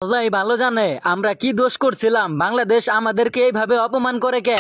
আল্লাহ ভালো জানে আমরা কি দোষ করছিলাম, বাংলাদেশ আমাদেরকে এইভাবে অপমান করে কে?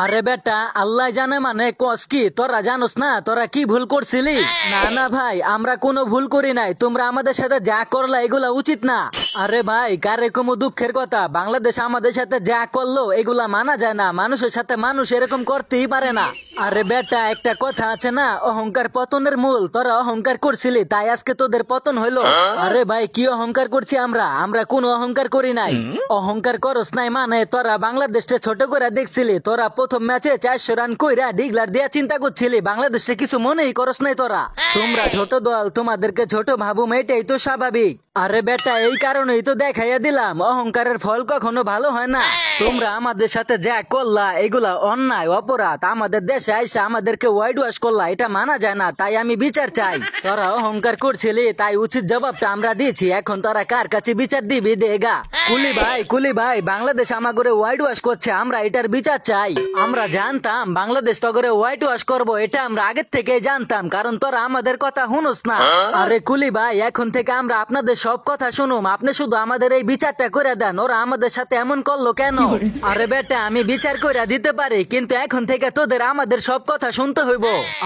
আরে বেটা, আল্লাহ জানে মানে কস কি? তোরা জানোস না তোরা কি ভুল করছিলি? না না ভাই, আমরা কোনো ভুল করি নাই, তোমরা আমাদের সাথে যা করলা এগুলা উচিত না। আরে ভাই, কারে কোনো দুঃখের কথা, বাংলাদেশ আমাদের সাথে যা করলো এগুলা মানা যায় না, মানুষের সাথে মানুষ এরকম করতেই পারে না। আরে বেটা, একটা কথা আছে না, অহংকার পতনের মূল। তোরা অহংকার করছিলি তাই আজকে তোদের পতন হইলো। আরে ভাই, কি অহংকার করছি আমরা? আমরা কোনো অহংকার করি নাই। অহংকার করস নাই মানে তোরা বাংলাদেশে ছোট করে দেখছিলি, তোরা প্রথম ম্যাচে 400 রান কইরা ডিগলার দিয়া চিন্তা করছিলি, বাংলাদেশে কিছু মনেই করস নাই তোরা। তোমরা ছোট দল, তোমাদেরকে ছোট ভাবুম, এটাই তো স্বাভাবিক। আরে বেটা, এই কারণেই তো দেখাইয়া দিলাম অহংকারের ফল কখনো ভালো হয় না। তোমরা আমাদের সাথে যা করলা এগুলা অন্যায় অপরাধ, আমাদের দেশে আইসা আমাদেরকে ওয়াইড ওয়াশ করলা, এটা মানা যায় না, তাই আমি বিচার চাই। তোরা অহংকার করছিলি তাই উচিত জবাবটা আমরা দিয়েছি, এখন তোরা কার কাছে বিচার দিবি দেগা। কুলি ভাই, বাংলাদেশ আমাগরে ওয়াইড ওয়াশ করছে, আমরা এটার বিচার চাই। আমরা জানতাম বাংলাদেশ তো করে হোয়াইট ওয়াশ করবো, এটা আমরা আগের থেকে জানতাম, কারণ তোরা আমাদের কথা শুনোস না। আরে কুলি ভাই, এখন থেকে আমরা আপনাদের সব কথা শুনুম, আপনি শুধু আমাদের এই বিচারটা করে দেন, ওরা আমাদের সাথে এমন করলো কেন? আরে বেটা, আমি বিচার করে দিতে পারি, কিন্তু এখন থেকে তোদের আমাদের সব কথা শুনতে হইব।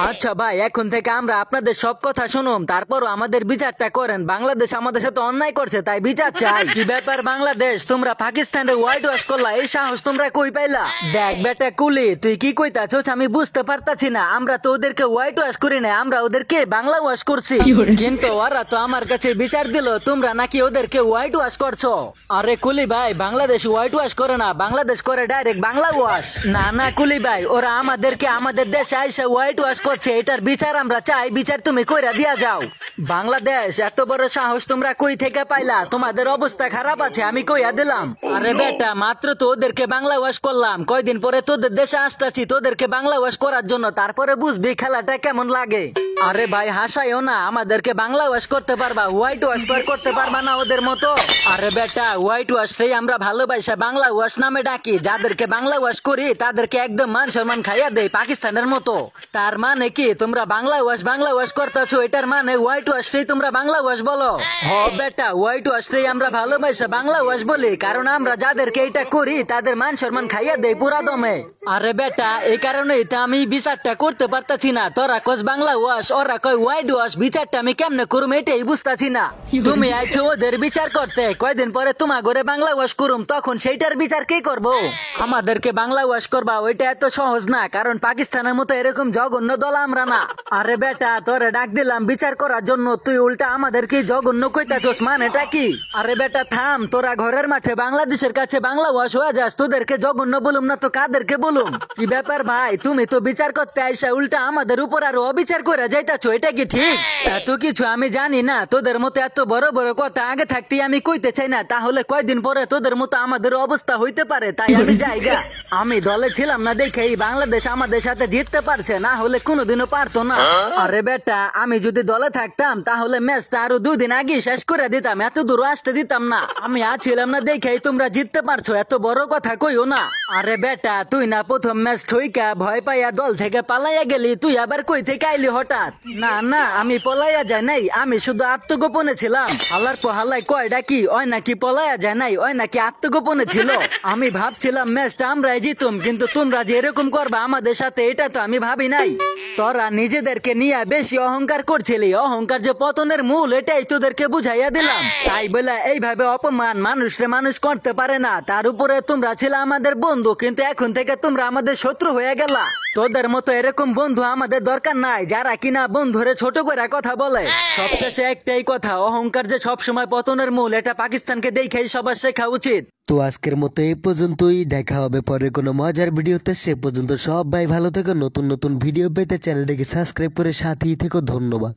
আচ্ছা ভাই, এখন থেকে আমরা আপনাদের সব কথা শুনুম, তারপরও আমাদের বিচারটা করেন। বাংলাদেশ আমাদের সাথে অন্যায় করছে তাই বিচার চাই। কি ব্যাপার বাংলাদেশ, তোমরা পাকিস্তানের হোয়াইট ওয়াশ করলা, এই সাহস তোমরা কই পাইলা? দেখ বেটা কুলি, তুই কি কইতাছস আমি বুঝতে পারতাছি না, আমরা তো ওদেরকে হোয়াইট ওয়াশ করি না, আমরা ওদেরকে বাংলা ওয়াশ করছি। কিন্তু ওরা তো আমার কাছে বিচার দিল তোমরা নাকি ওদেরকে হোয়াইট ওয়াশ করছো। আরে কুলি ভাই, বাংলাদেশ হোয়াইট ওয়াশ করে না, বাংলাদেশ করে ডাইরেক্ট বাংলা ওয়াশ। না না কুলি ভাই, ওরা আমাদেরকে আমাদের দেশে আইসা হোয়াইট ওয়াশ করছে, এটার বিচার আমরা চাই, বিচার তুমি কইরা দিয়া যাও। বাংলাদেশ, এত বড় সাহস তোমরা কই থেকে পাইলা? তোমাদের অবস্থা খারাপ আছে, আমি কইয়া দিলাম। আরে বেটা, মাত্র তো ওদেরকে বাংলা ওয়াশ করলাম, কয়দিন পরে তোদের দেশে আসতেছি তোদেরকে বাংলা ওয়াশ করার জন্য, তারপরে বুঝবি খেলাটা কেমন লাগে। আরে ভাই হাসাইও না, আমাদেরকে বাংলা ওয়াশ করতে পারবা, হোয়াইট ওয়াশ তো আর করতে পারবা না ওদের মতো। আরে বেটা, হোয়াইট ওয়াশটাই আমরা ভালোবাসা বাংলা ওয়াশ নামে ডাকি, যাদেরকে বাংলা ওয়াশ করি তাদেরকে একদম মান সম্মান খাইয়া দেয় পাকিস্তানের মতো। তার মানে কি তোমরা বাংলা ওয়াশ করতেছো, এটার মানে হোয়াইট ওয়াশটাই তোমরা বাংলা ওয়াশ বলো? হ বেটা, হোয়াইট ওয়াশটাই আমরা ভালোবাসা বাংলা ওয়াশ বলি, কারণ আমরা যাদেরকে এটা করি তাদের মান সম্মান খাইয়া দেয় পুরা দমে। আরে বেটা, এই কারণেই তো আমি বিচারটা করতে পারতাছি না, তোরা কস বাংলা ওয়াশ, ওরা কয় হোয়াইট ওয়াশ, বিচারটা আমি কেমনে করুম এটাই বুঝতাছি না। তুমি আইছো ওদের বিচার করতে, কয়দিন পরে তোমার ঘরে বাংলা ওয়াশ করুম, তখন সেইটার বিচার কে করবো? আমাদেরকে বাংলা ওয়াশ করবা, ওইটা এত সহজ না, কারণ পাকিস্তানের মতো এরকম জঘন্য দল আমরা না। আরে বেটা, তোরে ডাক দিলাম বিচার করার জন্য, তুই উল্টা আমাদেরকে জঘন্য কইতাছস, মানেটা কি? আরে বেটা থাম, তোরা ঘরের মাঠে বাংলাদেশের কাছে বাংলা ওয়াশ হয়ে যাস, তোদেরকে জঘন্য বলুম না তো কাদেরকে বলুম? কি ব্যাপার ভাই, তুমি তো বিচার করতে আইসা উল্টা আমাদের উপর আরো অবিচার করে যাইতাছো, এটা কি ঠিক? এত কিছু আমি জানি না, তোদের মতো এত বড় বড় কথা আগে থাকতে আমি কইতে চাই না, তাহলে কয়দিন পরে তোদের মতো আমাদের অবস্থা হইতে পারে, তাই আমি যাইগা। আমি দলে ছিলাম না দেখে এই বাংলাদেশ আমাদের সাথে জিততে পারছে, না হলে কোনোদিনও পারতো না। আরে বেটা, আমি যদি দলে থাকতাম তাহলে ম্যাচটা আরো 2 দিন আগে শেষ করে দিতাম, এত দূর আসতে দিতাম না। আমি আছিলাম না দেখেই তোমরা জিততে পারছো, এত বড় কথা কইও না। আরে বেটা, তুই না প্রথম ম্যাচ ঠইকা ভয় পাইয়া দল থেকে পালাইয়া গেলি, তুই আবার কই থেকে আইলি হঠাৎ? না না, আমি পলাইয়া যাই নাই, আমি শুধু আত্মগোপনে ছিলাম। হালার পহালাই কয়টা কি ওই নাকি পলাইয়া যায় নাই, ওই নাকি আত্মগোপনে ছিল। আমি ভাবছিলাম ম্যাচটা আমরাই জিতুম, কিন্তু তোমরা যে এরকম করবা আমাদের সাথে এটা তো আমি ভাবি নাই। তোরা নিজেদেরকে নিয়ে বেশি অহংকার করছিলি, অহংকার যে পতনের মূল এটাই তোদেরকে বুঝাইয়া দিলাম। তাই বলে এইভাবে অপমান মানুষরে মানুষ করতে পারে না, তার উপরে তোমরা ছিল আমাদের বন্ধু, কিন্তু এখন থেকে তোমরা আমাদের শত্রু হয়ে গেলা। তোদের মতো এরকম বন্ধু আমাদের দরকার নাই, যারা কিনা বন্ধুরে ছোট করে কথা বলে। সবশেষে একটাই কথা, অহংকার যে সবসময় পতনের মূল, এটা পাকিস্তানকে দেখেই সবার শেখা উচিত। তো আজকের মতো এই পর্যন্তই, দেখা হবে পরে কোনো মজার ভিডিওতে, সে পর্যন্ত সবাই ভালো থেকো। নতুন নতুন ভিডিও পেতে চ্যানেলটিকে সাবস্ক্রাইব করে সাথেই থেকো। ধন্যবাদ।